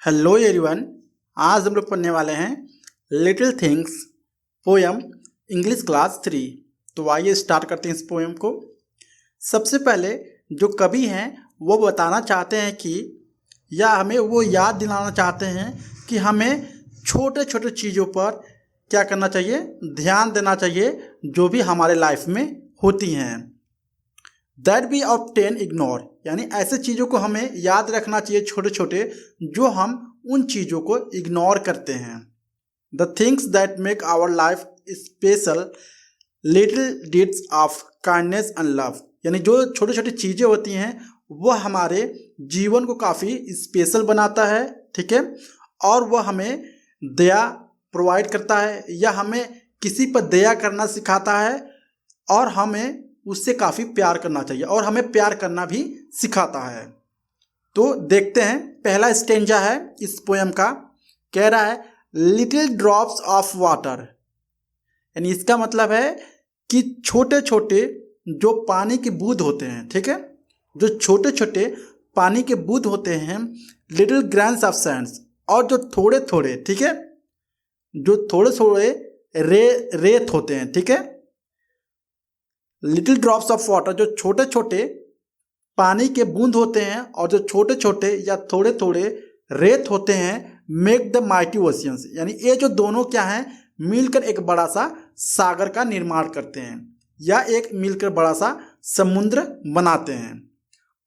Hello everyone. आज हम लोग पढ़ने वाले हैं little things poem English class 3। तो आइए स्टार्ट करते हैं इस पोयम को। सबसे पहले जो कवि हैं वो बताना चाहते हैं कि या हमें वो याद दिलाना चाहते हैं कि हमें छोटे छोटे चीज़ों पर क्या करना चाहिए, ध्यान देना चाहिए जो भी हमारे लाइफ में होती हैं। दैट वी ऑफ्टेन इग्नोर, यानी ऐसे चीज़ों को हमें याद रखना चाहिए छोटे छोटे जो हम उन चीज़ों को इग्नोर करते हैं। The things that make our life special, little deeds of kindness and love, यानी जो छोटी छोटी चीज़ें होती हैं वो हमारे जीवन को काफ़ी स्पेशल बनाता है, ठीक है। और वह हमें दया प्रोवाइड करता है या हमें किसी पर दया करना सिखाता है और हमें उससे काफ़ी प्यार करना चाहिए और हमें प्यार करना भी सिखाता है। तो देखते हैं, पहला स्टेंजा है इस पोयम का, कह रहा है लिटिल ड्रॉप्स ऑफ वाटर, यानी इसका मतलब है कि छोटे छोटे जो पानी के बूंद होते हैं, ठीक है, जो छोटे छोटे पानी के बूंद होते हैं, लिटिल ग्रेन्स ऑफ सैंड्स, और जो थोड़े थोड़े, ठीक है, जो थोड़े थोड़े रेत होते हैं, ठीक है। लिटिल ड्रॉप्स ऑफ वाटर, जो छोटे छोटे पानी के बूंद होते हैं और जो छोटे छोटे या थोड़े थोड़े रेत होते हैं, मेक द माइटी ओशियंस, यानी ये जो दोनों क्या हैं, मिलकर एक बड़ा सा सागर का निर्माण करते हैं या एक मिलकर बड़ा सा समुद्र बनाते हैं।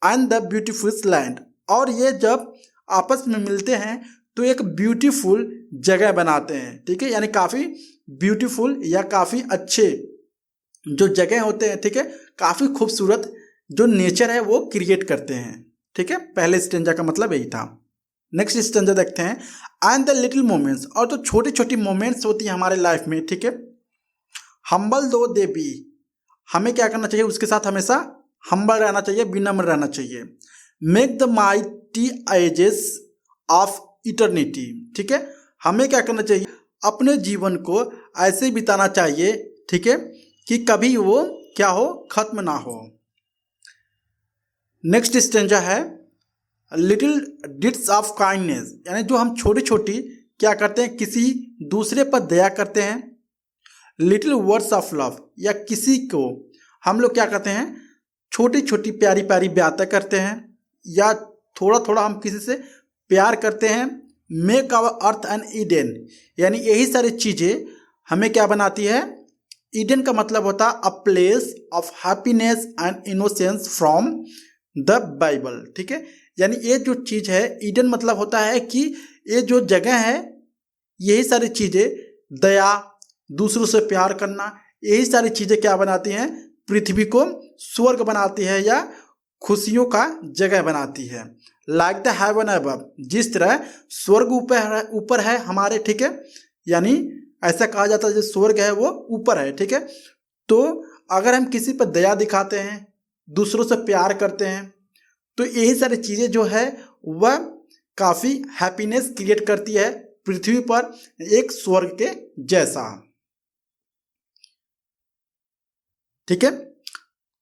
एंड द ब्यूटीफुल लैंड, और ये जब आपस में मिलते हैं तो एक ब्यूटीफुल जगह बनाते हैं, ठीक है, यानी काफ़ी ब्यूटीफुल या काफ़ी अच्छे जो जगह होते हैं, ठीक है, काफ़ी खूबसूरत जो नेचर है वो क्रिएट करते हैं, ठीक है। पहले स्टेंजा का मतलब यही था। नेक्स्ट स्टेंजा देखते हैं, एंड द लिटिल मोमेंट्स, और जो छोटी छोटी मोमेंट्स होती हैं हमारे लाइफ में, ठीक है, हम्बल दो दे बी, हमें क्या करना चाहिए, उसके साथ हमेशा हम्बल रहना चाहिए, विनम्र रहना चाहिए। Make the mighty ages of eternity, ठीक है, हमें क्या करना चाहिए, अपने जीवन को ऐसे बिताना चाहिए, ठीक है, कि कभी वो क्या हो, खत्म ना हो। नेक्स्ट स्टेंजा है लिटिल डिट्स ऑफ काइंडनेस, यानी जो हम छोटी छोटी क्या करते हैं, किसी दूसरे पर दया करते हैं। लिटिल वर्ड्स ऑफ लव, या किसी को हम लोग क्या करते हैं, छोटी छोटी प्यारी प्यारी बातें करते हैं या थोड़ा थोड़ा हम किसी से प्यार करते हैं। Make our earth an Eden, यानी यही सारी चीज़ें हमें क्या बनाती है, ईडन का मतलब होता है a place of happiness and innocence from the Bible, ठीक है, यानी ये जो चीज़ है, ईडन मतलब होता है कि ये जो जगह है, यही सारी चीज़ें, दया, दूसरों से प्यार करना, यही सारी चीज़ें क्या बनाती हैं, पृथ्वी को स्वर्ग बनाती है या खुशियों का जगह बनाती है। लाइक द हेवन अबव, जिस तरह स्वर्ग ऊपर है हमारे, ठीक है, यानी ऐसा कहा जाता है जो स्वर्ग है वो ऊपर है, ठीक है। तो अगर हम किसी पर दया दिखाते हैं, दूसरों से प्यार करते हैं, तो यही सारी चीज़ें जो है वह काफ़ी हैप्पीनेस क्रिएट करती है पृथ्वी पर, एक स्वर्ग के जैसा, ठीक है।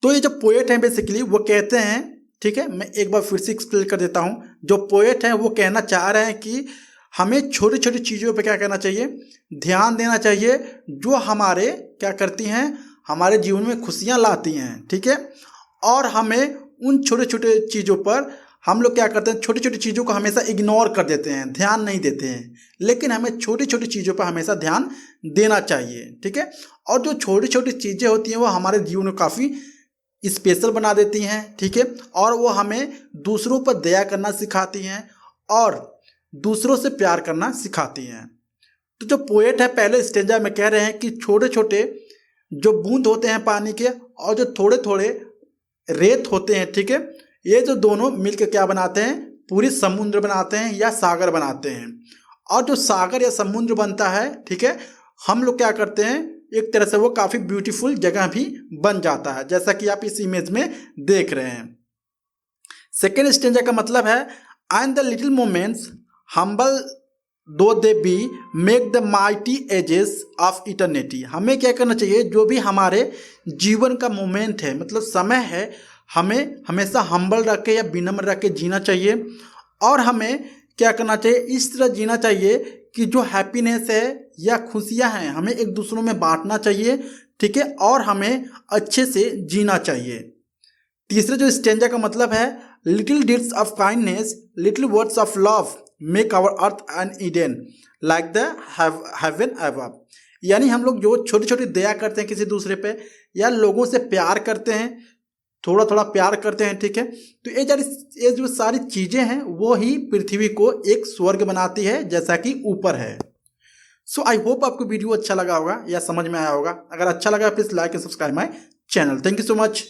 तो ये जो पोएट हैं बेसिकली वो कहते हैं, ठीक है, मैं एक बार फिर से एक्सप्लेन कर देता हूँ। जो पोएट हैं वो कहना चाह रहे हैं कि हमें छोटी छोटी चीज़ों पे क्या करना चाहिए, ध्यान देना चाहिए, जो हमारे क्या करती हैं, हमारे जीवन में खुशियाँ लाती हैं, ठीक है। और हमें उन छोटे छोटे चीज़ों पर हम लोग क्या करते हैं, छोटी छोटी चीज़ों को हमेशा इग्नोर कर देते हैं, ध्यान नहीं देते हैं, लेकिन हमें छोटी छोटी चीज़ों पर हमेशा ध्यान देना चाहिए, ठीक है। और जो छोटी छोटी चीज़ें होती हैं वो हमारे जीवन को काफ़ी स्पेशल बना देती हैं, ठीक है, और वो हमें दूसरों पर दया करना सिखाती हैं और दूसरों से प्यार करना सिखाती हैं। तो जो पोएट है पहले स्टेंजा में कह रहे हैं कि छोटे छोटे जो बूंद होते हैं पानी के और जो थोड़े थोड़े रेत होते हैं, ठीक है, ये जो दोनों मिलकर क्या बनाते हैं, पूरी समुद्र बनाते हैं या सागर बनाते हैं। और जो सागर या समुद्र बनता है, ठीक है, हम लोग क्या करते हैं, एक तरह से वो काफ़ी ब्यूटीफुल जगह भी बन जाता है, जैसा कि आप इस इमेज में देख रहे हैं। सेकेंड स्टेंजा का मतलब है and the little moments humble though they be make the mighty ages of eternity, हमें क्या करना चाहिए, जो भी हमारे जीवन का मोमेंट है, मतलब समय है, हमें हमेशा हम्बल रख के या विनम्र रख के जीना चाहिए और हमें क्या करना चाहिए, इस तरह जीना चाहिए कि जो हैप्पीनेस है या खुशियां हैं हमें एक दूसरों में बांटना चाहिए, ठीक है, और हमें अच्छे से जीना चाहिए। तीसरा जो स्टेंजा का मतलब है, little deeds of kindness, little words of love make our earth an Eden like the heaven above. यानी हम लोग जो छोटी छोटी दया करते हैं किसी दूसरे पे, या लोगों से प्यार करते हैं, थोड़ा थोड़ा प्यार करते हैं, ठीक है, तो ये जो सारी चीज़ें हैं वो ही पृथ्वी को एक स्वर्ग बनाती है जैसा कि ऊपर है। सो आई होप आपको वीडियो अच्छा लगा होगा या समझ में आया होगा। अगर अच्छा लगा please like and subscribe my channel. Thank you so much.